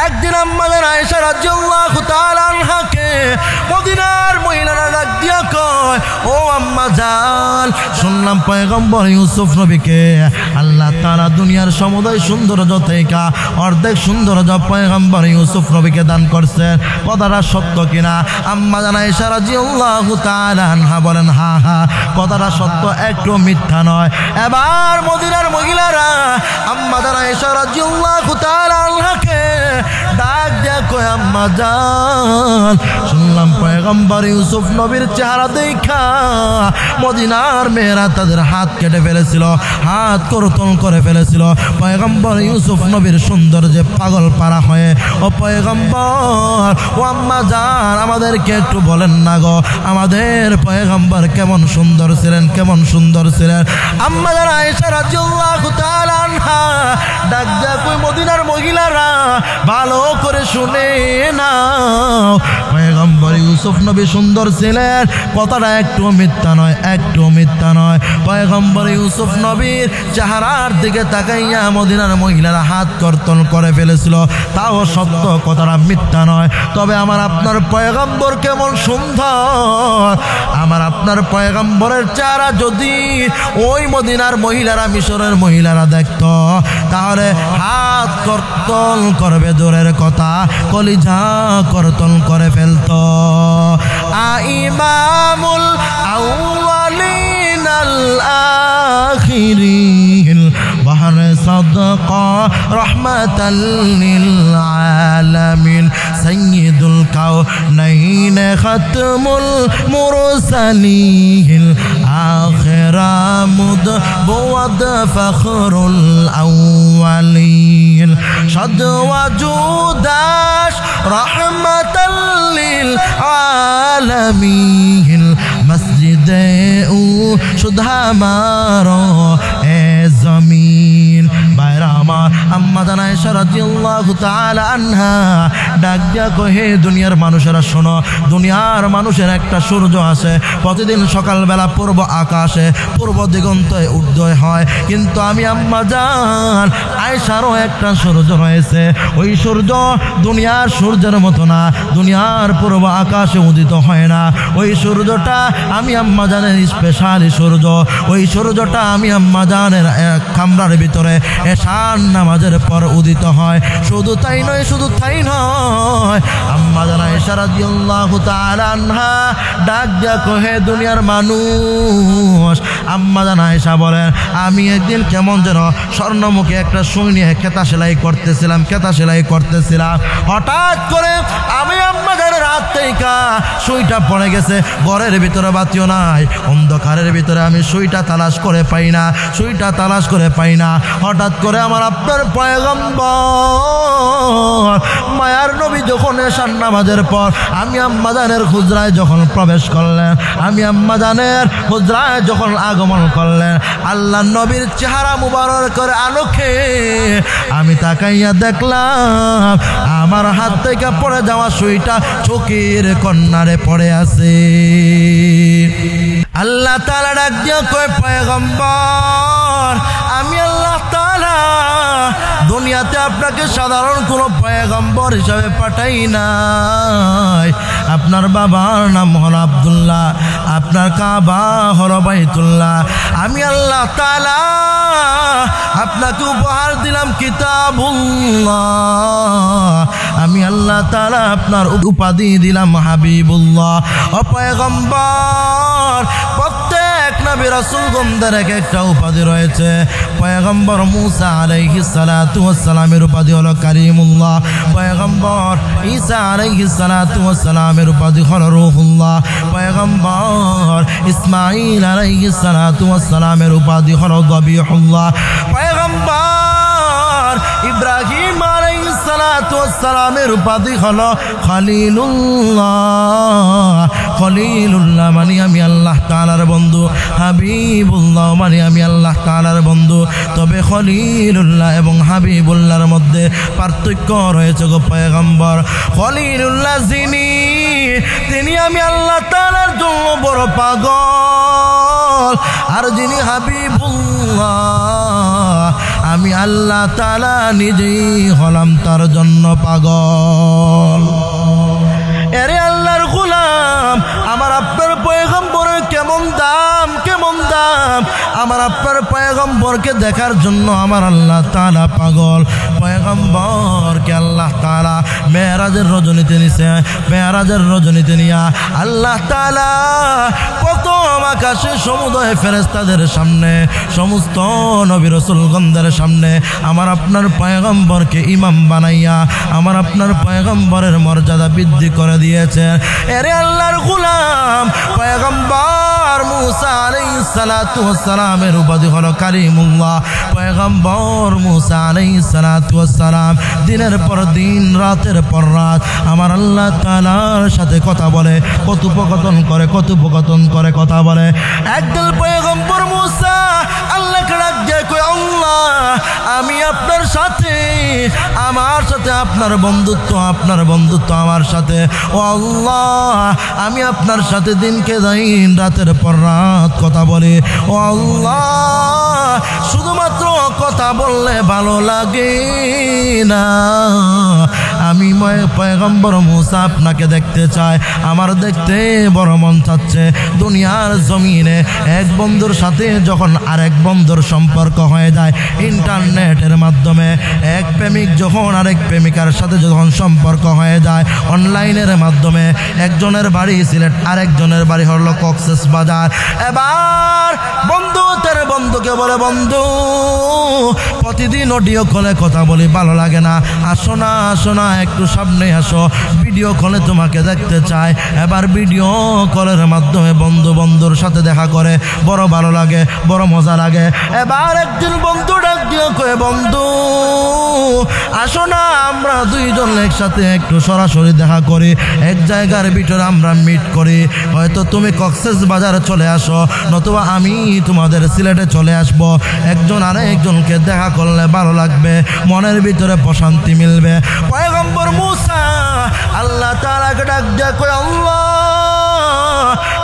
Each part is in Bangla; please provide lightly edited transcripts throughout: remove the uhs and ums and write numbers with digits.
একদিন আম্মা জান আয়েশা রাদিয়াল্লাহু তাআলা আনহাকে মদিনার মহিলারা ডাক দিয়া কয়, ও আম্মা জান, শুনলাম পয়গম্বর ইউসুফ নবীকে আল্লাহ তাআলা দুনিয়ার সমুদয় সৌন্দর্য থেকে অর্ধেক সৌন্দর্য পয়গম্বর ইউসুফ নবীকে দান করছেন, কথাটা সত্য কিনা? আম্মা জান আয়েশা রাদিয়াল্লাহু তাআলা আনহা বলেন, হ্যাঁ হ্যাঁ, কথাটা সত্য, একটু মিথ্যা নয়। এবার মদিনার মহিলারা আম্মা জান আয়েশা রাদিয়াল্লাহু তাআলা আনহাকে ডাক দিয়া কয়, আম্মা জান, শুনলাম পয়গম্বর ইউসুফ নবীর চেহারা দেখা মদিনার মেয়েরা তাদের হাত কেটে ফেলেছিল, হাত করতল করে ফেলেছিল। পয়গম্বর ইউসুফ নবীর সৌন্দর্যে পাগল পারা হয়ে, ও পয়গম্বর, ও আম্মা জান, আমাদেরকে একটু বলেন না গো, আমাদের পয়গম্বর কেমন সুন্দর ছিলেন, কেমন সুন্দর ছিলেন। আম্মা জান আয়েশা রাদিয়াল্লাহু তাআলা আনহা ডাক দিয়া কই, মদিনার মহিলারা ভালো করে শুনে নাও, পয়গম্বর ইউসুফ নবী সুন্দর ছিলেন, কথাটা একটু মিথ্যা নয়, একটু মিথ্যা নয়। পয়গম্বর ইউসুফ নবীর চেহারার দিকে তাকাইয়া মদিনার মহিলারা হাত করতল করে ফেলেছিল, তাও সত্য, কথাটা মিথ্যা নয়। তবে আমার আপনার পয়গম্বর কেমন সুন্দর, আমার আপনার পয়গম্বরের চেহারা যদি ওই মদিনার মহিলারা, মিশরের মহিলারা দেখত, তাহলে হাত করতল করবে দূরের কথা, কলিজা করতল করে ফেলত। ইমামুল আউয়ালিন আল আখিরিন বাহর সাদকা রাহমাতাল লিল আলামিন সাইয়্যিদুল কাউনাইন খাতমুল মুরসালিন আখিরা মুদবওয়াদ ফখরুল আউয়ালিন শাদ ওয়াজুদাশ রাহমাতাল লিল আলামিন মসজিদে ও সুধা মারো এ জমিন। বাইরা আমার, আম্মা জান আয়েশা রাদিয়াল্লাহু তাআলা আনহা ডাক দিয়া কহে, দুনিয়ার মানুষেরা শোনো, দুনিয়ার মানুষের একটা সূর্য আছে, প্রতিদিন সকালবেলা পূর্ব আকাশে পূর্ব দিগন্তে উদয় হয়, কিন্তু আমি আম্মা জান আয়েশারও একটা সূর্য রয়েছে, ওই সূর্য দুনিয়ার সূর্যের মতো না, দুনিয়ার পূর্ব আকাশে উদিত হয় না, ওই সূর্যটা আমি আম্মা জানের স্পেশালি সূর্য, ওই সূর্যটা আমি আম্মা জানের কামরার ভিতরে এশার নামাজের পর উদিত হয়। শুধু তাই নয়, শুধু তাই নয়, আম্মা জান আয়েশা রাদিয়াল্লাহু তাআলা আনহা ডাক দিয়া কহে, দুনিয়ার মানুষ, আম্মা জান আয়েশা বলেন, আমি একদিন কেমন যেন স্বর্ণমুখী একটা সুই নিয়ে কেতা সেলাই করতেছিলাম, হঠাৎ করে আমি আম্মা জানের হাত থেকে সুইটা পড়ে গেছে, ঘরের ভিতরে বাতিও নাই, অন্ধকারের ভিতরে আমি সুইটা তালাশ করে পাই না, হঠাৎ করে আমার আপনার পয়গম্বর মায়ার নবী যখন এশার নামাজের পর আমি আম্মা জানের হুজরায় যখন প্রবেশ করলেন, আমি আম্মা জানের হুজরায় যখন আগমন করলেন, আল্লাহ নবীর চেহারা মুবারক করে আলোকে আমি তাকাইয়া দেখলাম আমার হাত থেকে পড়ে যাওয়া সুইটা চোখের কন্যারে পড়ে আছে। আল্লাহ তাআলা ডাক দিয়া কয়, পয়গম্বর, আমি আল্লাহ তাআলা দুনিয়াতে আপনাকে সাধারণ কোনো পয়গম্বর হিসাবে পাঠাই নাই। আপনার বাবার নাম হলো আব্দুল্লাহ, আপনার কাবা হলো বাইতুল্লাহ। আমি আল্লাহ তাআলা আপনাকে উপহার দিলাম কিতাবুল্লাহ, আমি আল্লাহ তাআলা আপনার উপাধি দিলাম হাবিবুল্লাহ। ও পয়গম্বর, প্রত্যেক নবী রাসূলগণদের এক একটা উপাধি রয়েছে। পয়গম্বর মূসা আলাইহিস সালাতু ওয়াস সালামের উপাধি হলো কারিমুল্লাহ, পয়গম্বর ঈসা আলাইহিস সালাতু ওয়াস সালামের উপাধি হলো রূহুল্লাহ, পয়গম্বর ইসমাঈল আলাইহিস সালাতু ওয়াস সালামের উপাধি হলো যবিহুল্লাহ, পয়গম্বর ইব্রাহিম আলাইহিস সালাতু ওয়াস সালামের উপাধি হলো খলিলুল্লাহ। খলিলুল্লাহ মানে আমি আল্লাহ তাআলার বন্ধু, হাবিবুল্লাহ মানে আমি আল্লাহ তাআলার বন্ধু। তবে খলিলুল্লাহ এবং হাবিবুল্লাহর মধ্যে পার্থক্য রয়েছে গো পয়গম্বর। খলিলুল্লাহ তিনি আমি আল্লাহ তাআলার জন্য বড় পাগল, আর যিনি হাবিবুল্লাহ আমি আল্লাহ তাআলা নিজেই হলাম তার জন্য পাগল। এরে আল্লাহর গোলাম, আমার আপনার পয়গম্বরের কেমন দাম, কেমন দাম। আমার আপনার পয়গম্বরকে দেখার জন্য আমার আল্লাহ তাআলা পাগল। পয়গম্বরকে আল্লাহ তাআলা মেরাজের রজনীতে নিছে। মেরাজের রজনীতে নিয়া আল্লাহ তাআলা প্রথম আকাশে সমুদয় ফেরেশতাদের সামনে, সমস্ত নবী রাসূলগণদের সামনে আমার আপনার পয়গম্বরকে ইমাম বানাইয়া আমার আপনার পয়গম্বরের মর্যাদা বৃদ্ধি করে দিয়েছে। এরে আল্লাহর গোলাম, পয়গম্বর মুসা আলাইহিস সালাতু ওয়াস সালামের উপাধি হলো কালিমুল্লাহ। পয়গম্বর মুসা আলাইহিস সালাতু ওয়াস সালাম দিনের পর দিন, রাতের পর রাত আমার আল্লাহ তাআলার সাথে কথা বলে, কথোপকথন করে, কথোপকথন করে কথা বলে। একদল পয়গম্বর মুসা আল্লাহকে ডাক দিয়ে কয়, আল্লাহ আমি আপনার সাথে, আমার সাথে আপনার বন্ধুত্ব, আপনার বন্ধুত্ব আমার সাথে। ও আল্লাহ আমি আপনার সাথে দিনকে দিন, রাতের পর রাত কথা বলি। ও আল্লাহ শুধুমাত্র কথা বললে ভালো লাগে না, আমি পয়গম্বর মুসা আপনাকে দেখতে চাই। আমার দেখতে বড় মন চাচ্ছে। দুনিয়ার জমিনে এক বন্ধুর সাথে যখন আরেক বন্ধুর সম্পর্ক হয়ে যায় ইন্টারনেটের মাধ্যমে, এক প্রেমিক যখন আরেক প্রেমিকার সাথে যখন সম্পর্ক হয়ে যায় অনলাইনের মাধ্যমে, একজনের বাড়ি সিলেট, আরেকজনের বাড়ি হলো কক্সবাজার। এবার বন্ধু তার বন্ধুকে বলে, বন্ধু প্রতিদিন অডিও কলে কথা বলি, ভালো লাগে না, আসো না, আসো না, একটু সামনে আসো, ভিডিও কলে তোমাকে দেখতে চাই। এবার ভিডিও কলের মাধ্যমে বন্ধু বন্ধুর সাথে দেখা করে, বড় ভালো লাগে, বড় মজা লাগে। এবার একদিন বন্ধু ডাক দিয়ে কয়ে, বন্ধু আসো না, আমরা দুইজন একসাথে একটু সরাসরি দেখা করি, এক জায়গার ভিতরে আমরা মিট করি। হয়তো তুমি কক্সবাজার চলে আসো, নতুবা আমি তোমাদের সিলেটে চলে আসব। একজন আরেকজনকে দেখা করলে ভালো লাগবে, মনের ভিতরে প্রশান্তি মিলবে। পয়গম্বর মুসা আল্লাহ তাআলাকে ডাক দিয়ে কয়, আল্লাহ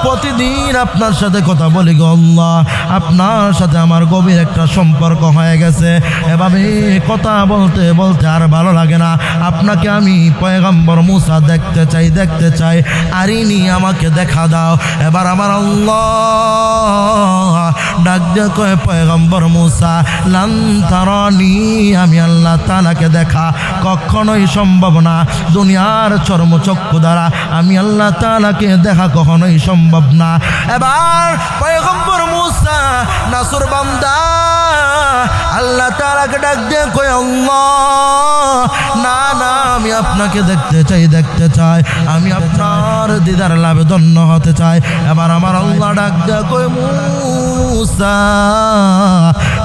প্রতিদিন আপনার সাথে কথা বলি গো আল্লাহ, আপনার সাথে আমার গভীর একটা সম্পর্ক হয়ে গেছে। এভাবে কথা বলতে বলতে আর ভালো লাগে না, আপনাকে আমি পয়গম্বর মুসা দেখতে চাই, দেখতে চাই, আরিনি আমাকে দেখা দাও। এবার আমার আল্লাহ ডাক দিয়ে কয়, পয়গম্বর মুসা লান তারানি, আমি আল্লাহ তাআলাকে দেখা কখনোই সম্ভব না। দুনিয়ার চর্মচক্ষু দ্বারা আমি আল্লাহ তাআলাকে দেখা কখনোই সম্ভব না। এবার পয়গম্বর মুসা নাসর বান্দা আল্লাহ তাআলাকে ডাক দিয়ে কয়, আল্লাহ না না, আমি আপনাকে দেখতে চাই, দেখতে চাই, আমি আপনার দিদার লাভে ধন্য হতে চাই। এবার আমার আল্লাহ ডাক দিয়ে কয়, মুসা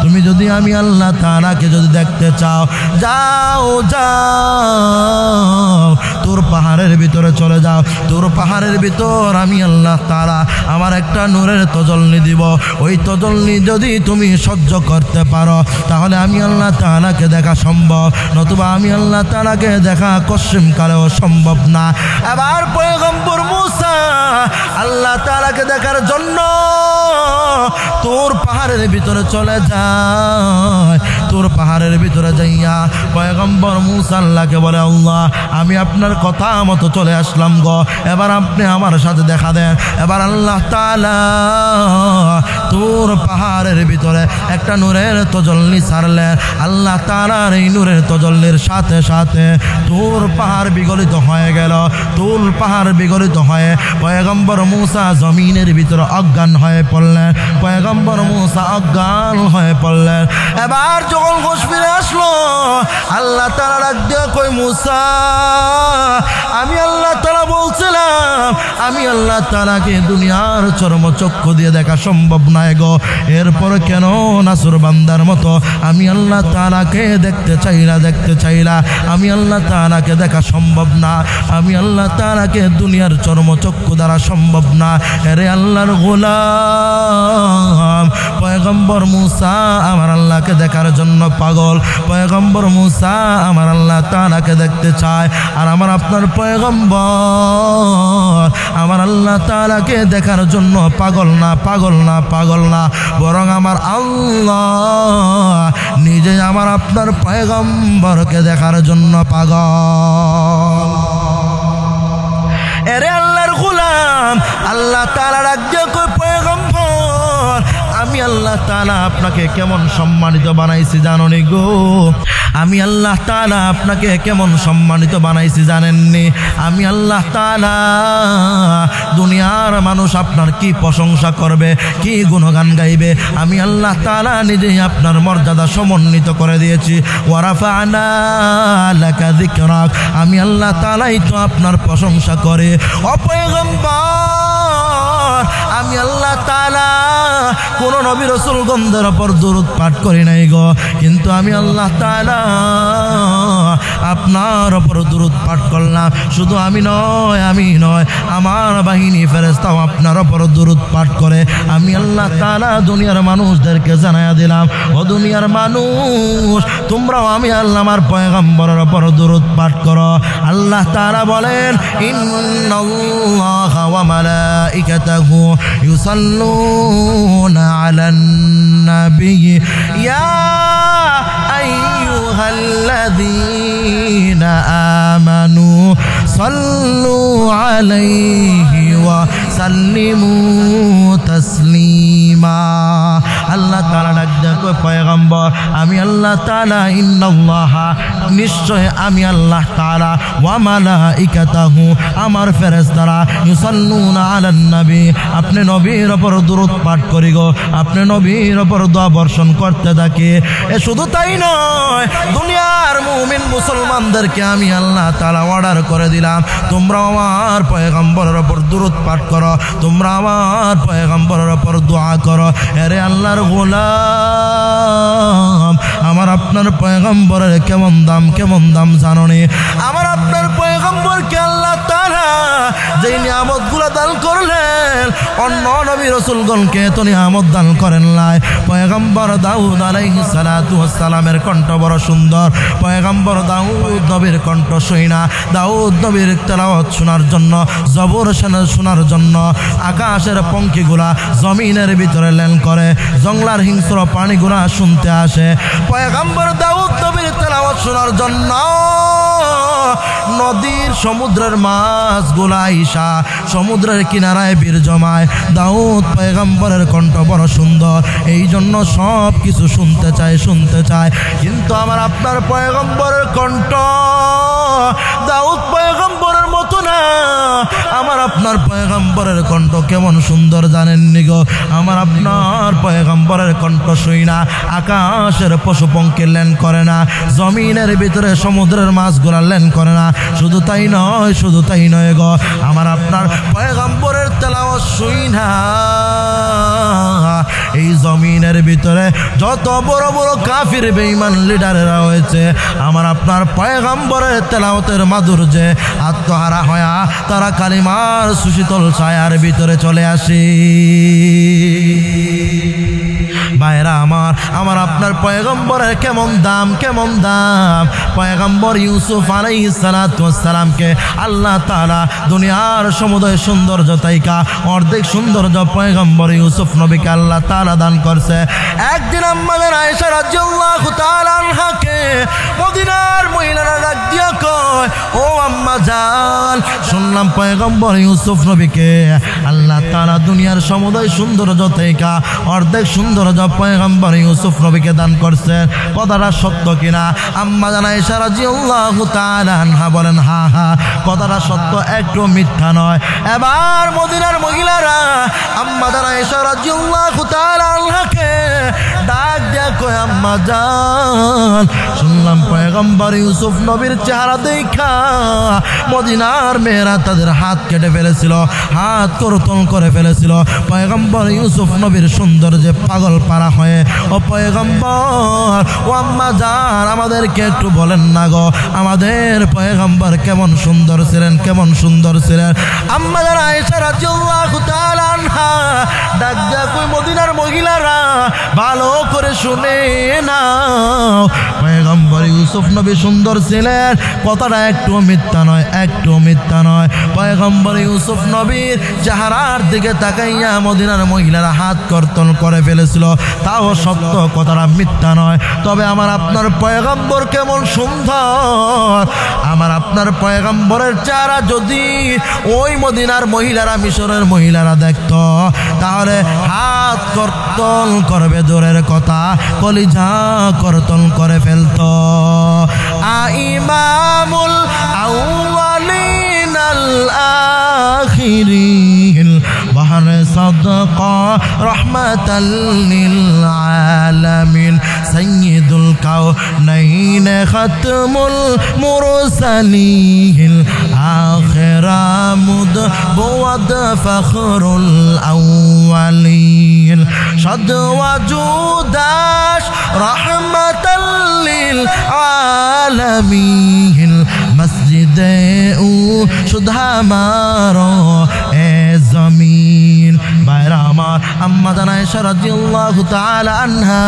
তুমি যদি আমি আল্লাহ তাআলাকে যদি দেখতে চাও, যাও যাও তোর পাহাড়ের ভিতরে চলে যাও। তোর পাহাড়ের ভিতর আমি আল্লাহ তাআলা আমার একটা নূরের তজল্লি দিব। ওই তজল্লি যদি তুমি সহ্য করতে পারো তাহলে আমি আল্লাহ তাআলাকে দেখা সম্ভব, নতুবা আমি আল্লাহ তাআলাকে দেখা কসম কালেও সম্ভব না। এবার পয়গম্বর মুসা আল্লাহ তাআলাকে দেখার জন্য তোর পাহাড়ের ভিতরে চলে যায়। তোর পাহাড়ের ভিতরে যাইয়া পয়গম্বর মুসা আল্লাহকে বলে, আল্লাহ আমি আপনার কথা মতো চলে আসলাম গো, এবার আপনি আমার সাথে দেখা দেন। এবার আল্লাহ তাআলা তোর পাহাড়ের ভিতরে একটা নূরের তজল্লি ছাড়লেন। আল্লাহ তাআলার এই নূরের তজল্লির সাথে সাথে তোর পাহাড় বিগলিত হয়ে গেল। তোর পাহাড় বিগলিত হয়ে পয়গম্বর মুসা জমিনের ভিতরে অজ্ঞান হয়ে পড়লেন। পয়গম্বর মুসা অজ্ঞান হয়ে পড়লেন। এবার যখন হোশ ফিরে আসলো আল্লাহ তাআলা ডাক দিয়ে কই, মুসা আমি আল্লাহ তাআলা বলছিলাম আমি আল্লাহ তাআলাকে দুনিয়ার চর্মচক্ষু দিয়ে দেখা সম্ভব নয় গো, এরপরে কেন নাসুর বান্দার মতো আমি আল্লাহ তাআলাকে দেখতে চাইলা, দেখতে চাইলা, আমি আল্লাহ তাআলাকে দেখা সম্ভব না, আমি আল্লাহ তাআলাকে দুনিয়ার চর্মচক্ষু দ্বারা সম্ভব না। এরে আল্লাহর গোলাম পয়গম্বর মুসা আমার আল্লাহকে দেখার জন্য পাগল। পয়গম্বর মুসা আমার আল্লাহ তাআলাকে দেখতে চায়, আর আমার আপনার পয়গম্বর আমার আল্লাহ তাআলাকে দেখার জন্য পাগল না, পাগল না, পাগল না, বরং আমার আল্লাহ নিজে আমার আপনার পয়গম্বরকে দেখার জন্য পাগল। এরে আল্লাহর গোলাম, আল্লাহ তাআলা ডাক দিয়ে কই, পয়গম্বর আমি আল্লাহ তাআলা আপনাকে কেমন সম্মানিত বানাইছি জানোনি গো? আমি আল্লাহ তাআলা আপনাকে কেমন সম্মানিত বানাইছি জানেননি? আমি আল্লাহ তাআলা দুনিয়ার মানুষ আপনার কি প্রশংসা করবে, কি গুণগান গাইবে, আমি আল্লাহ তাআলা নিজেই আপনার মর্যাদা সমন্বিত করে দিয়েছি। ওয়া রাফা'না লাকা যিকরাক, আমি আল্লাহ তাআলাই তো আপনার প্রশংসা করে। ও পয়গম্বর, আমি আল্লাহ তাআলা কোন নবী রাসূল গণদের উপর দরুদ পাঠ করি নাই গো, কিন্তু আমি আল্লাহ তাআলা আপনার উপর দরুদ পাঠ করলাম। শুধু আমি নয়, আমি নয়, আমার বাহিনী ফেরেশতাও আপনার উপর দরুদ পাঠ করে। আমি আল্লাহ তাআলা দুনিয়ার মানুষদেরকে জানায়া দিলাম, ও দুনিয়ার মানুষ, তোমরাও আমি আল্লাহ আমার পয়গম্বরের উপর দরুদ পাঠ করো। আল্লাহ তাআলা বলেন, ইন্নাল্লাহা ওয়া মালাইকাতাহু ইউসাল্লুনা আলান নবী ইয়া আইয়ুহাল্লাযীনা আমানু সাল্লু আলাইহি ওয়া সাল্লিমু তাসলিমা। আল্লাহ তাআলা ডাক দেয় কই, পয়গম্বর আমি আল্লাহ তাআলা, ইন্নাল্লাহা নিশ্চয় আমি আল্লাহ তাআলা, ওয়া মালাইকাতাহু আমার ফেরেশতারা, ইউসাল্লুনা আলান নবী আপনি নবীর উপর দরুদ পাঠ করি গো, আপনি নবীর উপর দোয়া বর্ষণ করতে থাকি। এ শুধু তাই নয়, দুনিয়ার মুমিন মুসলমানদেরকে আমি আল্লাহ তাআলা অর্ডার করে দিলাম, তোমরা আমার পয়গম্বরের উপর দরুদ পাঠ করো, তোমরা আমার পয়গম্বরের উপর দোয়া করো। এরে আল্লাহর গোলাম, আমার আপনার পয়গম্বরের কেমন দাম, কেমন দাম জানোনি? আমার আপনার পয়গম্বরকে আল্লাহ তাআলা যেই নিয়ামতগুলো দান করলেন, অন্য নবী রাসূলগণকে তো নিয়ামত দান করেন নাই। পয়গম্বর দাউদ আলাইহিস সালাতু ওয়াস সালামের কণ্ঠ বড় সুন্দর। পয়গম্বর দাউদ নবীর কণ্ঠ শুইনা, দাউদ নবীর তেলাওয়াত শোনার জন্য, জবর শোনার জন্য আকাশের পঙ্খিগুলা জমিনের ভিতরে লেন করে, জংলার হিংস্র প্রাণীগুলা শুনতে আসে। পয়গম্বর দাউদ নবীর তেলাওয়াত শোনার জন্য নদীর সমুদ্রের মাছগুলা আইসা সমুদ্রের কিনারায় বীর জমায়। দাউদ পয়গম্বরের কণ্ঠ বড় সুন্দর, এই জন্য সব কিছু শুনতে চায়, শুনতে চায়। কিন্তু আমার আপনার পয়গম্বরের কণ্ঠ দাউদ পয়গম্বরের মতো না। আমার আপনার পয়গম্বরের কণ্ঠ কেমন সুন্দর জানেননি গো? আমার আপনার পয়গম্বরের কণ্ঠ শুই না আকাশের পশু পঙ্খী লেন করে না, জমিনের ভিতরে সমুদ্রের মাছগুলা লেন করে না। শুধু তাই নয়, শুধু তাই নয় গো, আমার আপনার পয়গম্বরের তেলাওয়াত শুই না এই জমিনের ভিতরে যত বড় বড় কাফির বেঈমান লিডারেরা হয়েছে, আমার আপনার পয়গম্বরের তেলাওয়াতের মাধুর্যে আত্মহারা হয়া তারা কালিমার সুশীতল ছায়ার ভিতরে চলে আসে। ভাইরা আমার, আমার আপনার পয়গম্বরের কেমন দাম, কেমন দাম! পয়গম্বর ইউসুফ আলাইহিস সালাতু ওয়াস সালামকে আল্লাহ তাআলা দুনিয়ার সমুদয় সৌন্দর্য তাইকা অর্ধেক সৌন্দর্য পয়গম্বর ইউসুফ নবীকে আল্লাহ তাআলা দান করছে। একদিন আম্মা আয়েশা রাদিয়াল্লাহু তাআলা আনহাকে মদিনার মহিলারা ডাক দিয়া কয়, ও আম্মা জান, শুনলাম পয়গম্বর ইউসুফ নবীকে আল্লাহ তাআলা দুনিয়ার সমুদয় সৌন্দর্য তাইকা অর্ধেক সৌন্দর্য পয়গম্বর ইউসুফ নবীকে দান করছেন, কথাটা সত্য কিনা? আম্মা জান আয়েশা রাদিয়াল্লাহু তাআলা আনহা বলেন, হ্যাঁ হ্যাঁ, কথাটা সত্য, একটু মিথ্যা নয়। এবার মদিনার মহিলারা আম্মা জান আয়েশা রাদিয়াল্লাহু তাআলা আনহাকে ডাক দিয়া কয়, আম্মা জান, শুনলাম পয়গম্বর ইউসুফ নবীর চেহারা দেখা মদিনার মেয়েরা তাদের হাত কেটে ফেলেছিল, হাত করতল করে ফেলেছিল। পয়গম্বর ইউসুফ নবীর সৌন্দর্যে পাগল পারা হয়ে, ও পয়গম্বর, ও আম্মা জান, আমাদেরকে একটু বলেন না গো, আমাদের পয়গম্বর কেমন সুন্দর ছিলেন, কেমন সুন্দর ছিলেন? আম্মা জান আয়েশা রাদিয়াল্লাহু তাআলা আনহা ডাক দিয়া কই, মদিনার মহিলারা ভালো করে শুনে নাও, পয়গম্বর ইউসুফ ইউসুফ নবী সুন্দর ছিলেন, কথাটা একটু মিথ্যা নয়, একটু মিথ্যা নয়। পয়গম্বর ইউসুফ নবীর চেহারার দিকে তাকাইয়া মদিনার মহিলারা হাত কর্তন করে ফেলেছিল, তাও সত্য, কথাটা মিথ্যা নয়। তবে আমার আপনার পয়গম্বর কেমন সুন্দর, আমার আপনার পয়গম্বরের চেহারা যদি ওই মদিনার মহিলারা, মিশরের মহিলারা দেখত, তাহলে হাত কর্তন করবে দূরের কথা, কলিজা কর্তন করে ফেলত। ইমামুল আউয়ালিন আল আখিরিন বাহর সাদকা রাহমাতাল লিল আলামিন সাইয়্যিদুল কাউনাইন খাতমুল মুরসালিন আখিরা মুদবওয়াদ ফখরুল আউয়ালিন শাদ ওয়াজুদাশ রাহমাতাল লিল আলামিন মসজিদে ও সুধা মারো এ জমিন। বাইরা আমার, আম্মা জান আয়েশা রাদিয়াল্লাহু তাআলা আনহা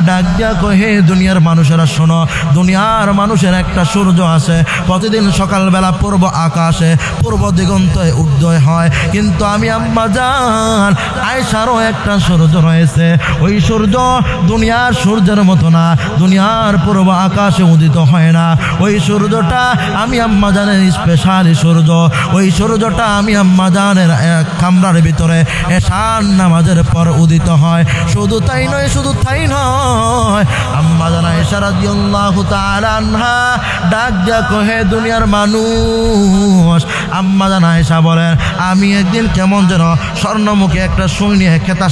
ডাক দিয়া কহে, দুনিয়ার মানুষেরা শোনো, দুনিয়ার মানুষের একটা সূর্য আছে, প্রতিদিন সকালবেলা পূর্ব আকাশে পূর্ব দিগন্তে উদয় হয়, কিন্তু আমি আম্মা জান আয়েশারও একটা সূর্য রয়েছে। ওই সূর্য দুনিয়ার সূর্যের মতো না, দুনিয়ার পূর্ব আকাশে উদিত হয় না। ওই সূর্যটা আমি আম্মা জানের স্পেশাল সূর্য। ওই সূর্যটা আমি আম্মা জানের এক কামরার ভিতরে এশার নামাজের পর উদিত হয়। শুধু তাই নয়, শুধু তাই নয়, আম্মা জান আয়েশা রাদিয়াল্লাহু তাআলা আনহা ডাক দিয়া কহে, দুনিয়ার মানুষ, আম্মা জান আয়েশা বলেন, আমি একদিন কেমন যেন স্বর্ণমুখী একটা সুই নিয়ে খেতা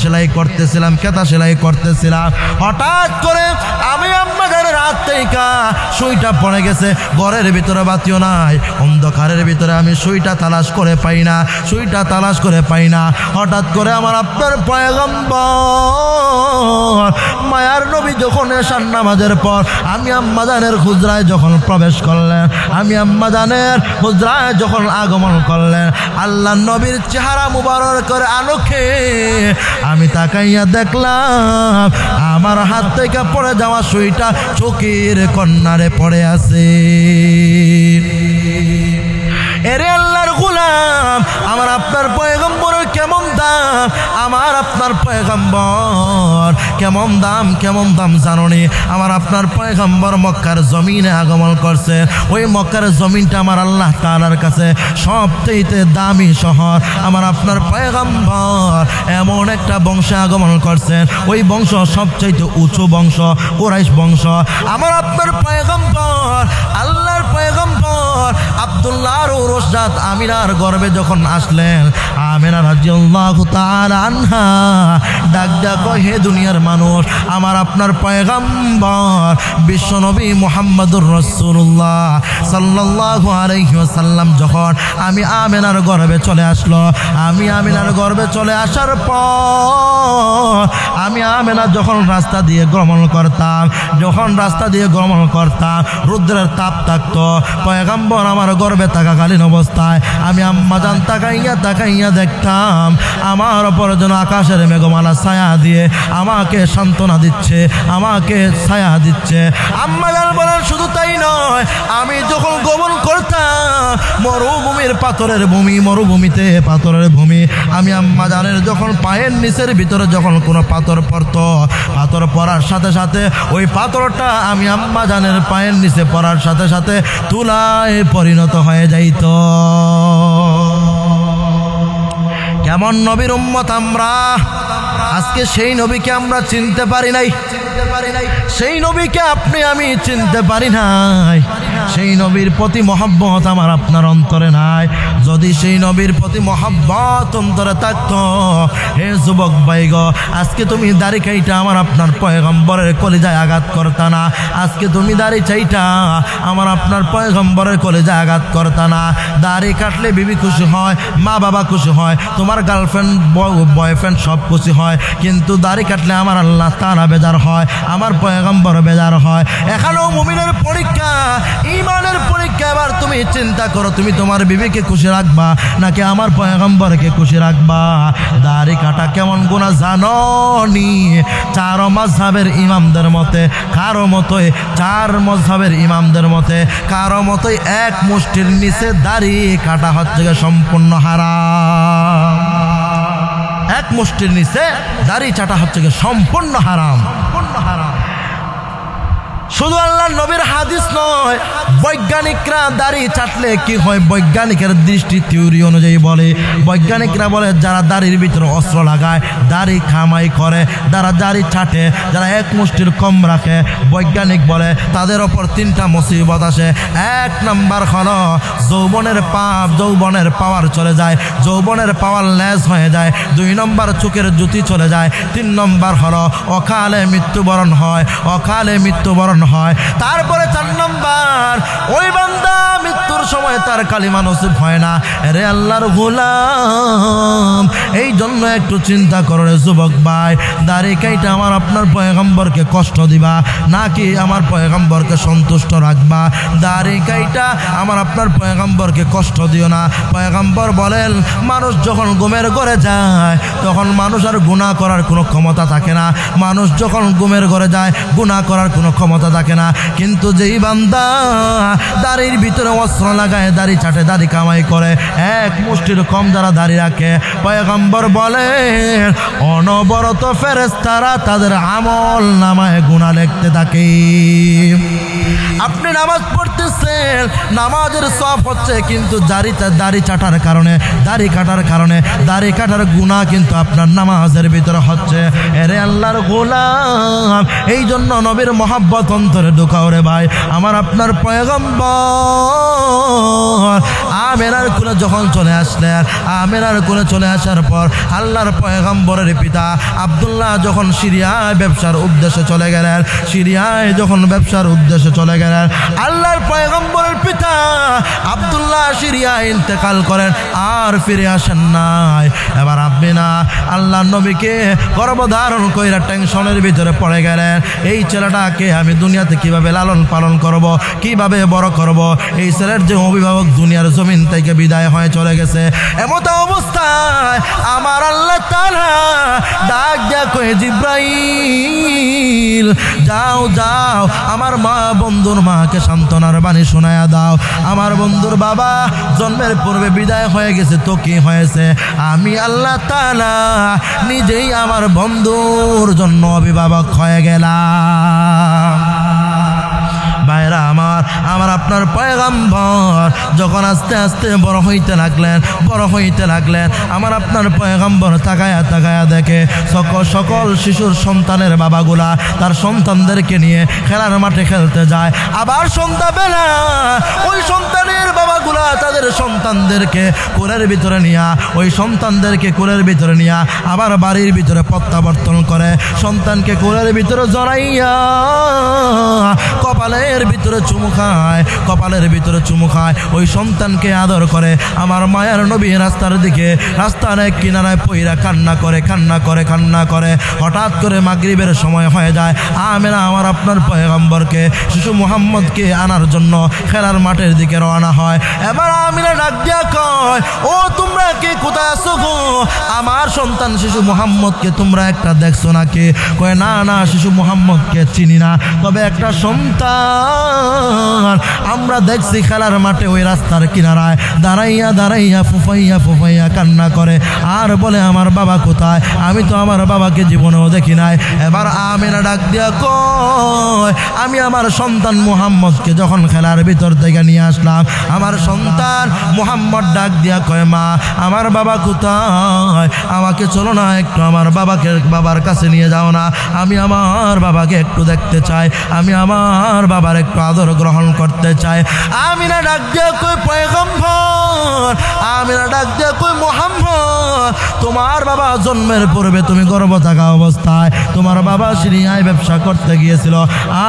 সেলাই করতেছিলাম। হঠাৎ করে আমি আম্মা জানের হাত থেকে সুইটা পড়ে গেছে, ঘরের ভিতরে বাতিও নাই, অন্ধকারের ভিতরে আমি সুইটা তালাশ করে পাই না। হঠাৎ করে আমার আপনার পয়গম্বর মায়ার নবী যখন এশার নামাজের পর আমি আম্মা জানের হুজরায় যখন প্রবেশ করলেন, আমি আম্মা জানের হুজরায় যখন আগমন করলেন, আল্লাহ নবীর চেহারা মুবারক করে আলোকে আমি তাকাইয়া দেখলাম আমার হাত থেকে পড়ে যাওয়া সুইটা চোখের কন্যারে পড়ে আছে। এরে আল্লাহর গোলাম, আমার আপনার পয়গম্বরের কেমন দাম, আমার আপনার পয়গম্বর কেমন দাম জানোনি? আমার আপনার পয়গম্বর মক্কার জমিনে আগমন করছে। ওই মক্কার জমিনটা আমার আল্লাহ তাআলার কাছে সবচেয়ে দামি শহর। আমার আপনার পয়গম্বর এমন একটা বংশে আগমন করছেন, ওই বংশ সবচেয়ে উঁচু বংশ, কুরাইশ বংশ। আমার আপনার পয়গম্বর, আল্লাহর পয়গম্বর আব্দুল্লাহর উরুসজাত আমিনার গর্ভে যখন আসলেন, আমিনা রাদিয়াল্লাহু তাআলা আনহা ডাক দিয়া কয়, হে দুনিয়ার মানুষ, আমার আপনার পয়গম্বর বিশ্বনবী মুহাম্মদুর রাসূলুল্লাহ সাল্লাল্লাহু আলাইহি ওয়াসাল্লাম যখন আমি আমিনার গর্ভে চলে আসলো, আমি আমিনার গর্ভে চলে আসার পর আমি আমিনা যখন রাস্তা দিয়ে গমন করতাম, রুদ্রের তাপ থাকতো, পয়গম্বর আমার গর্ভে থাকাকালীন অবস্থায় আমি আম্মা জান তাকাইয়া দেখতাম আমার উপর যেন আকাশের মেঘমালা ছায়া দিয়ে আমাকে সান্ত্বনা দিচ্ছে, আমাকে ছায়া দিচ্ছে। আম্মা জান বলেন, শুধু তাই নয়, আমি যখন গমন করতাম মরুভূমির পাথরের ভূমি, আমি আম্মা জানের যখন পায়ের নিচের ভিতরে যখন কোনো পাথর পড়তো, পাথর পড়ার সাথে সাথে ওই পাথরটা আমি আম্মা জানের পায়ের নিচে পড়ার সাথে সাথে তুলায় পরিণত হয়ে যাইত। কেমন নবীর উম্মত আমরা! আজকে সেই নবীকে আমরা চিনতে পারি নাই, সেই নবীকে আপনি আমি চিনতে পারি নাই। সেই নবীর প্রতি মহব্বত আমার আপনার অন্তরে নাই। যদি সেই নবীর প্রতি মহব্বত অন্তরে থাকতো, হে যুবক ভাইগ, আজকে তুমি দাড়ি কাইটা আমার আপনার পয়গম্বরের কলিজায় আঘাত করতা না। আজকে তুমি দাড়ি চাইটা আমার আপনার পয়গম্বরের কলিজায় আঘাত করতা না। দাড়ি কাটলে বিবি খুশি হয়, মা বাবা খুশি হয়, তোমার গার্লফ্রেন্ড বয়ফ্রেন্ড সব খুশি হয়, কিন্তু দাড়ি কাটলে আমার আল্লাহ তাআলা বেজার হয়, আমার পয়গম্বর বেজার হয়। এখানেও মুমিনের পরীক্ষা, ইমানের পরীক্ষা। এবার তুমি চিন্তা করো, তুমি তোমার বিবিকে খুশি রাখবা নাকি আমার পয়গম্বরকে খুশি রাখবা? দাড়ি কাটা কেমন গুনাহ জানো নি? 4 মাযহাবের ইমামদের মতে, কারো মতোই 4 মাযহাবের ইমামদের মতে, কারো মতোই এক মুষ্টির নিচে দাড়ি কাটা হচ্ছে সম্পূর্ণ হারাম। এক মুষ্টির নিচে দাড়ি কাটা হচ্ছে সম্পূর্ণ হারাম। শুধু আল্লাহর নবীর হাদিস নয়, বৈজ্ঞানিকরা দাড়ি চাটলে কি হয়, বৈজ্ঞানিকের দৃষ্টি থিওরি অনুযায়ী বলে, বৈজ্ঞানিকরা বলে যারা দাড়ির ভিতরে অস্ত্র লাগায়, দাড়ি কামাই করে, যারা দাড়ি চাটে, যারা এক মুষ্টির কম রাখে, বৈজ্ঞানিক বলে তাদের ওপর 3টা মুসিবত আসে। 1 নাম্বার হলো যৌবনের পাপ, যৌবনের পাওয়ার চলে যায়, যৌবনের পাওয়ার লেজ হয়ে যায়। 2 নম্বর চোখের জ্যোতি চলে যায়। 3 নম্বর হলো অকালে মৃত্যুবরণ হয়, অকালে মৃত্যুবরণ হয়। তারপরে 4 নম্বর, ওই বান্দা মৃত্যুর সময় তার কালিমা নসিব হয় না। রে আল্লাহর গোলাম, এই জন্য একটু চিন্তা করো রে যুবক ভাই, দাড়ি কাইটা আমার আপনার পয়গম্বরকে কষ্ট দিবা নাকি আমার পয়গম্বরকে সন্তুষ্ট রাখবা? দাড়ি কাইটা আমার আপনার পয়গম্বরকে কষ্ট দিও না। পয়গম্বর বলেন, মানুষ যখন ঘুমের ঘরে যায় তখন মানুষ আর গুনাহ করার কোনো ক্ষমতা থাকে না। মানুষ যখন ঘুমের ঘরে যায় গুনাহ করার কোনো ক্ষমতা থাকে না। কিন্তু যেই বান্দা দাড়ির ভিতরে অস্ত্র লাগায়, দাড়ি চাটে, দাড়ি কামাই করে, এক মুষ্টির কম যারা দাড়ি রাখে, পয়গম্বর বলেন অনবরত ফেরেশতারা তাদের আমল নামায় গুনাহ লিখতে থাকে। আপনি নামাজ পড়তেছেন, নামাজের সওয়াব হচ্ছে, কিন্তু দাড়ি চাটার কারণে, দাড়ি কাটার কারণে, দাড়ি কাটার গুনাহ কিন্তু আপনার নামাজের ভিতরে হচ্ছে। এরে আল্লাহর গোলাম, এই জন্য নবীর মহব্বত অন্তরে ঢুকাও রে ভাই। আমার আপনার পয়গম্বর আমেনার কোলে যখন চলে আসলেন, আমেনার কোলে চলে আসার পর আল্লাহর পয়গম্বরের পিতা আব্দুল্লাহ যখন সিরিয়ায় ব্যবসার উদ্দেশ্যে চলে গেলেন, সিরিয়ায় যখন ব্যবসার উদ্দেশ্যে চলে গেলেন, আল্লাহর পয়গম্বরের পিতা আব্দুল্লাহ সিরিয়ায় ইন্তেকাল করেন, আর ফিরে আসেন নাই। এবার আমিনা আল্লাহর নবীকে গর্ভধারণ কইরা টেনশনের ভিতরে পড়ে গেলেন, এই ছেলেটাকে আমি দুনিয়াতে কিভাবে লালন পালন করব, কিভাবে বড় করব? এই ছেলের যে অভিভাবক দুনিয়ার জমিন থেকে বিদায় হয়ে চলে গেছে। এমত অবস্থায় আমার আল্লাহ তাআলা ডাক দিয়া কয়ে, জিব্রাইল যাও যাও আমার মা বন্ধুর মাকে সান্ত্বনার বাণী শোনায়া দাও। আমার বন্ধুর বাবা জন্মের পূর্বে বিদায় হয়ে গেছে, তো কি হয়েছে? আমি আল্লাহ তাআলা নিজেই আমার বন্ধুর জন্য অভিভাবক হয়ে গেলাম। ভাইরা আমার আপনার পয়গম্বর যখন আস্তে আস্তে বড় হইতে লাগলেন, আমার আপনার পয়গম্বর তাকায়া তাকায়া দেখে সকল শিশুর সন্তানের বাবাগুলা তার সন্তানদেরকে নিয়ে খেলার মাঠে খেলতে যায়। আবার সন্ধ্যাবেলা ওই সন্তানের বাবাগুলা তাদের সন্তানদেরকে কোলের ভিতরে নিয়া, ওই সন্তানদেরকে কোলের ভিতরে নিয়া আবার বাড়ির ভিতরে প্রত্যাবর্তন করে, সন্তানকে কোলের ভিতরে জড়াইয়া কপালের ভিতরে চুমু খায়, কপালের ভিতরে চুমু খায়, ওই সন্তানকে আদর করে। আমার মায়ার নবী রাস্তার দিকে, রাস্তার এক কিনারায় পইরা কান্না করে। হঠাৎ করে মাগরিবের সময় হয়ে যায়। আমেনা আমার আপনার পয়গম্বরকে, শিশু মুহাম্মদকে আনার জন্য খেলার মাঠের দিকে রওনা হয়। এবার আমিনা ডাক দিয়া কয়, ও তোমরা কে, কোথায় আছো গো? আমার সন্তান শিশু মুহাম্মদকে তোমরা একটা দেখছো নাকি? কয় না না, শিশু মুহাম্মদকে চিনি না, তবে একটা সন্তান আমরা দেখছি খেলার মাঠে ওই রাস্তার কিনারায় দাঁড়াইয়া ফুফাইয়া কান্না করে, আর বলে আমার বাবা কোথায়? আমি তো আমার বাবাকে জীবনেও দেখি নাই। এবার আমিনা ডাক দিয়া কয়, আমি আমার সন্তান মুহাম্মদকে যখন খেলার ভিতর থেকে নিয়ে আসলাম, আমার সন্তান মুহাম্মদ ডাক দিয়া কয়, মা আমার বাবা কোথায়? আমাকে চলো না একটু আমার বাবার কাছে নিয়ে যাও না, আমি আমার বাবাকে একটু দেখতে চাই, আমি আমার বাবার একটু আদর গ্রহণ করতে চাই। আমিনা ডাক দিয়া কয়, পয়গম্বর আমিনা ডাক দিয়ে কই মুহাম্মদ তোমার বাবা জন্মের পূর্বে তুমি গর্ভ থাকা অবস্থায় তোমার বাবা সিরিয়ায় ব্যবসা করতে গিয়েছিল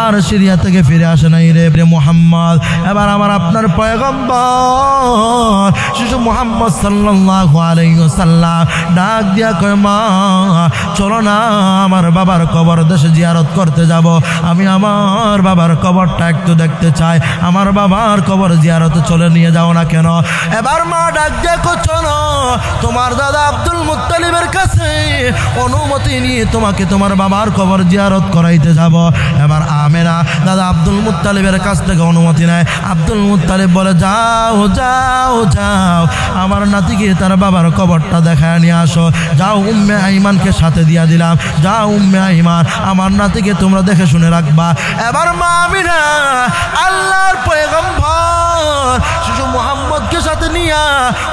আর সিরিয়া থেকে ফিরে আসে নাই রে মুহাম্মদ। এবার আমার আপনার পয়গম্বর শিশু মুহাম্মদ সাল্লাল্লাহু আলাইহি ওয়াসাল্লাম ডাক দিয়া কয় মা চলো না আমার বাবার কবর দেশে জিয়ারত করতে যাব, আমি আমার বাবার কবরটা একটু দেখতে চাই, আমার বাবার কবর জিয়ারতে চলে নিয়ে যাও না কেন? এবার মা ডাক দিয়ে কয় চলো তোমার দাদা আব্দুল মুত্তালিবের কাছে অনুমতি নিয়ে তোমাকে তোমার বাবার কবর জিয়ারত করাইতে যাব। এবার আমেনা দাদা আব্দুল মুত্তালিবের কাছ থেকে অনুমতি নেয়। আব্দুল মুত্তালিব বলে যাও যাও যাও আমার নাতিকে তার বাবার কবরটা দেখায় নিয়ে আসো, যাও উম্মে আইমানকে সাথে দিয়া দিলাম, যাও উম্মে আইমান আমার নাতিকে তোমরা দেখে শুনে রাখবা। এবার মা আমিনা আল্লাহর পয়গম্বর শিশু মুহাম্মদকে সাথে নিয়া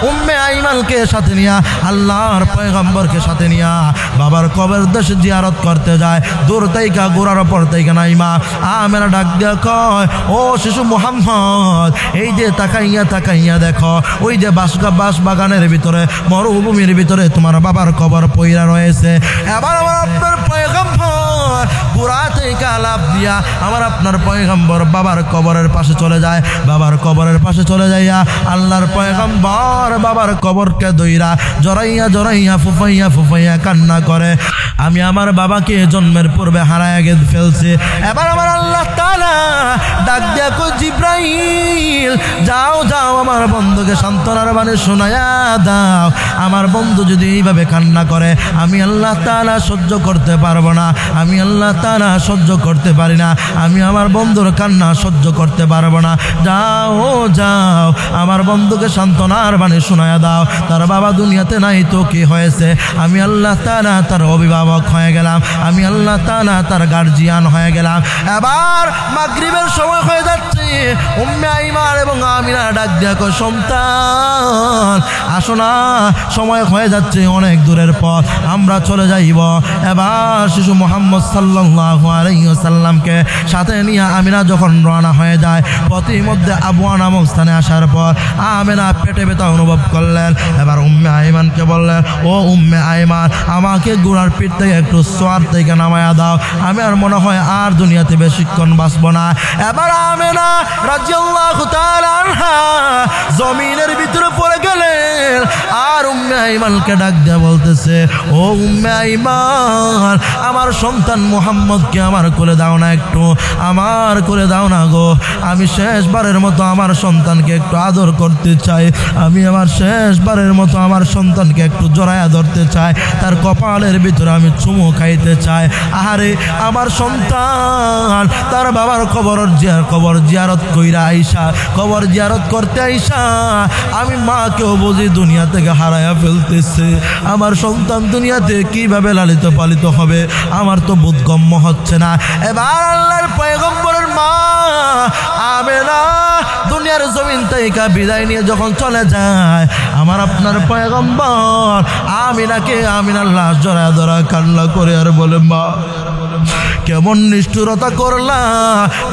উম্মে আইমানকে সাথে নিয়া আল্লাহর পয়গম্বরকে সাথে নিয়া বাবার কবর দেশে জিয়ারত করতে যায়। দূর থেকে গোড়ার ওপর থেকে নাইমা আমেনা ডাক দিয়া কয় ও শিশু মুহাম্মদ এই যে তাকাইয়া তাকাইয়া দেখো ওই যে বাস বাগানের ভিতরে মরুভূমির ভিতরে তোমার বাবার কবর পইরা রয়েছে। এবার আমার আপনার পয়গম্বর পুরা থেকে লাভ দিয়া আমার আপনার পয়গম্বর বাবার কবরের পাশে চলে যায়। বাবার কবরের পাশে চলে যাইয়া আল্লাহর পয়গম্বর বাবার কবরকে দইরা জড়াইয়া জড়াইয়া ফুফাইয়া ফুফাইয়া কান্না করে, আমি আমার বাবাকে জন্মের পূর্বে হারায়া গেছে ফেলছি। এবার আমার আল্লাহ তাআলা ডাক দিয়া কই জিব্রাইল যাও যাও আমার বন্ধুকে সান্ত্বনার বাণী শোনায়া দাও, আমার বন্ধু যদি এইভাবে কান্না করে আমি আল্লাহ তাআলা সহ্য করতে পারবো না, আমি আল্লাহ তাআলা সহ্য করতে পারি না, আমি আমার বন্ধুর কান্না সহ্য করতে পারবো না, যাও যাও আমার বন্ধুকে সান্ত্বনার বাণী শোনায়া দাও, তার বাবা দুনিয়াতে নাই তো কি হয়েছে, আমি আল্লাহ তাআলা তার অভিভাবক হয়ে গেলাম, আমি আল্লাহ তাআলা তার গার্জিয়ান হয়ে গেলাম। এবার মাগরিবের সময় হয়ে যাচ্ছে, উম্মে আইমান এবং আমিনা ডাক দিয়া কয় সন্তান আসো না, সময় হয়ে যাচ্ছে অনেক দূরের পথ, আমরা চলে যাইব। এবার শিশু মুহাম্মদ সাল্লাল্লাহু আলাইহি ওয়াসাল্লামকে সাথে নিয়ে আমিনা যখন রওনা হয়ে যায়, পথের মধ্যে আবওয়া নামক স্থানে আসার পর আমিনা পেটে ব্যথা অনুভব করলেন। এবার উম্মে আইমানকে বললেন ও উম্মে আইমান আমাকে গুড়ার পিঠ থেকে একটু সোয়ার থেকে নামায়া দাও, আমি আর মনে হয় আর দুনিয়াতে বেশিক্ষণ বাঁচবো না। এবার আমিনা রাদিয়াল্লাহু তাআলা আনহা জমিনের ভিতরে পড়ে গেলেন আর উম্মে আইমানকে ডাক দিয়ে বলতেছে ও উম্মে আইমান আমার সন্তান মুহাম্মদকে আমার কোলে দাও না, একটু আমার কোলে দাও না গো, আমি শেষবারের মতো আমার সন্তানকে একটু আদর করতে চাই, আমি আমার শেষবারের মতো আমার সন্তানকে একটু জড়ায়া ধরতে চাই, তার কপালের ভিতরে আমি চুমু খাইতে চাই। আরে আমার সন্তান তার বাবার কবর জিয়ারত কইরা আইসা কবর জিয়ারত করতে আইসা আমি মাকেও বুঝি দুনিয়া থেকে হারায়া ফেলতেছে, আমার সন্তান দুনিয়াতে কিভাবে লালিত পালিত হবে আমার তো বোধগম্য হচ্ছে না। এবার আল্লাহর পয়গম্বরের মা আমেনা দুনিয়ার জমিন থেকে বিদায় নিয়ে যখন চলে যায়, আমার আপনার পয়গম্বর আমিনাকে আমিনার লাশ জড়ায় ধরা কান্না করে আর বলে মা কেমন নিষ্ঠুরতা করলা,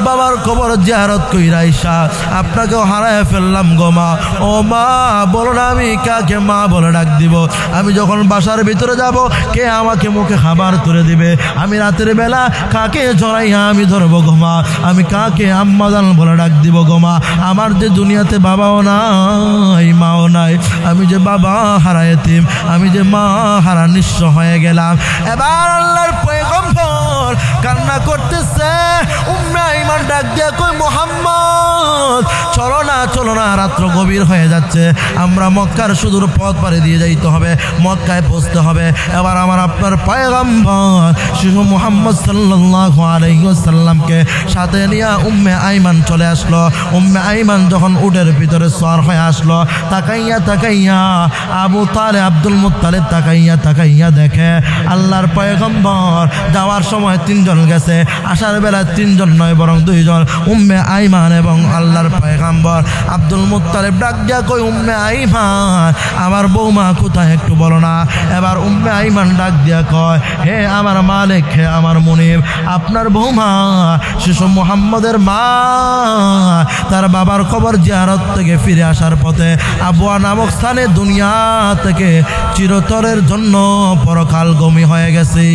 বাবার কবর জিয়ারত কইরা আইসা আপনাকেও হারায় ফেললাম গো মা, ও মা বলো না আমি কাকে মা বলে ডাক দিব, আমি যখন বাসার ভিতরে যাব কে আমাকে মুখে খাবার তুলে দিবে, আমি রাতের বেলা কাকে জড়াইয়া আমি ধরবো গো মা, আমি কাকে আম্মাজান বলে ডাক দিব গো মা, আমার যে দুনিয়াতে বাবাও নাই মাও নাই, আমি যে বাবা হারা এতিম, আমি যে মা হারা নিঃস্ব হয়ে গেলাম। এবার আল্লাহর পয়গম্বর কান্না করতেছে, উম্মে আইমান ডাক দিয়া কই মুহাম্মদ চলো না চলো না, রাত্র গভীর হয়ে যাচ্ছে, আমরা মক্কার সুদূর পথ পাড়ি দিয়ে যাইতে হবে, মক্কায় পৌঁছতে হবে। এবার আমার আপনার পয়গম্বর শিশু মুহাম্মদ সাল্লাল্লাহু আলাইহি ওয়াসাল্লামকে সাথে নিয়ে উম্মে আইমান চলে আসলো। উম্মে আইমান যখন উটের ভিতরে সওয়ার হয়ে আসলো, তাকাইয়া তাকাইয়া আবু তালেব আব্দুল মুত্তালিব তাকাইয়া তাকাইয়া দেখে আল্লাহর পয়গম্বর যাওয়ার সময় 3 জন গেছে, আসার বেলা 3 জন নয় বরং 2 জন, উম্মে আইমান এবং আল্লাহ আল্লাহর পয়গম্বর আব্দুল মুত্তালিব ডাক দিয়া কই উম্মে আইমান আমার বৌমা কোথায় একটু বলো না। এবার উম্মে আইমান ডাক দিয়া কয় হে আমার মালিক, হে আমার মুনিব, আপনার বৌমা শিশু মুহাম্মদের মা তার বাবার কবর জিয়ারত থেকে ফিরে আসার পথে আবওয়া নামক স্থানে দুনিয়া থেকে চিরতরের জন্য পরকালগামী হয়ে গেছে।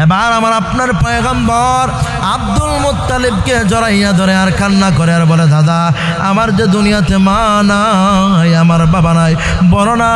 এবার আমার আপনার পয়গম্বর আব্দুল মুত্তালিবকে জড়াইয়া ধরে আর কান্না করে আর বলে দাদা আমার যে দুনিয়াতে মা নাই, আমার বাবা নাই, বলো না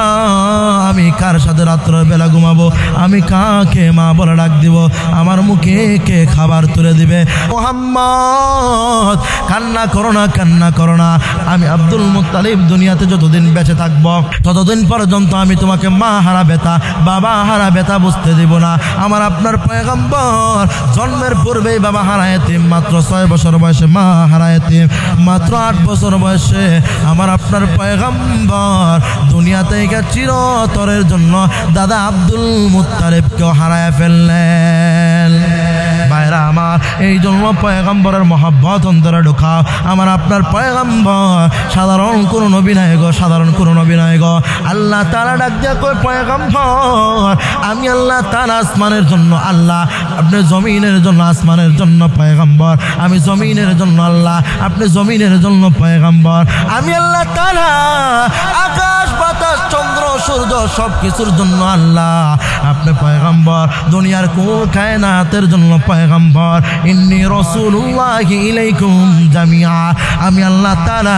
আমি কার সাথে রাত্রের বেলা ঘুমাবো, আমি কাকে মা বলে ডাক দিব, আমার মুখে কে খাবার তুলে দিবে। মুহাম্মদ কান্না করো না, কান্না করো না, আমি আব্দুল মুত্তালিব দুনিয়াতে যতদিন বেঁচে থাকবো ততদিন পর্যন্ত আমি তোমাকে মা হারা ব্যথা, বাবা হারা ব্যথা বুঝতে দিব না। আমার আপনার পয়গম্বর জন্মের পূর্বেই বাবা হারায়েতিম, মাত্র 6 বছর বয়সে মা হারায়েতিম, মাত্র 8 বছর বয়সে আমার আপনার পয়গম্বর দুনিয়া থেকে চিরতরের জন্য দাদা আব্দুল মুত্তালিবকেও হারায় ফেললেন। ভাইরা আমার, এই জন্য পয়গম্বরের মহব্বত অন্তরে ঢোকাও। আমার আপনার পয়গম্বর সাধারণ কোনো নবী নাই গো, সাধারণ কোনো নবী নাই গো। আল্লাহ তাআলা ডাক দিয়া কই পয়গম্বর আমি আল্লাহ তাআলা আসমানের জন্য আল্লাহ, আপনি জমিনের জন্য আসমানের জন্য পয়গম্বর, আমি জমিনের জন্য আল্লাহ, আপনি জমিনের জন্য পয়গম্বর। আমি আল্লাহ তাআলা আকাশ বাতাস চন্দ্র সূর্য সব কিছুর জন্য আল্লাহ, আপনি পয়গম্বর দুনিয়ার কুল কায়নাতের জন্য পয়গম্বর। ইন্নী রাসূলুল্লাহি ইলাইকুম জামিআ, আমি আল্লাহ তাআলা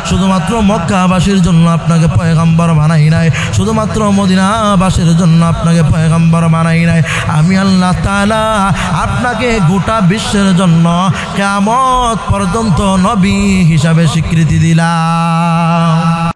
শুধুমাত্র মক্কাবাসীর জন্য আপনাকে পয়গম্বর বানাই নাই, শুধুমাত্র মদিনাবাসীর জন্য আপনাকে পয়গম্বর বানাই নাই, আমি আল্লাহ তাআলা আপনাকে গোটা বিশ্বের জন্য কিয়ামত পর্যন্ত নবী হিসাবে স্বীকৃতি দিলাম।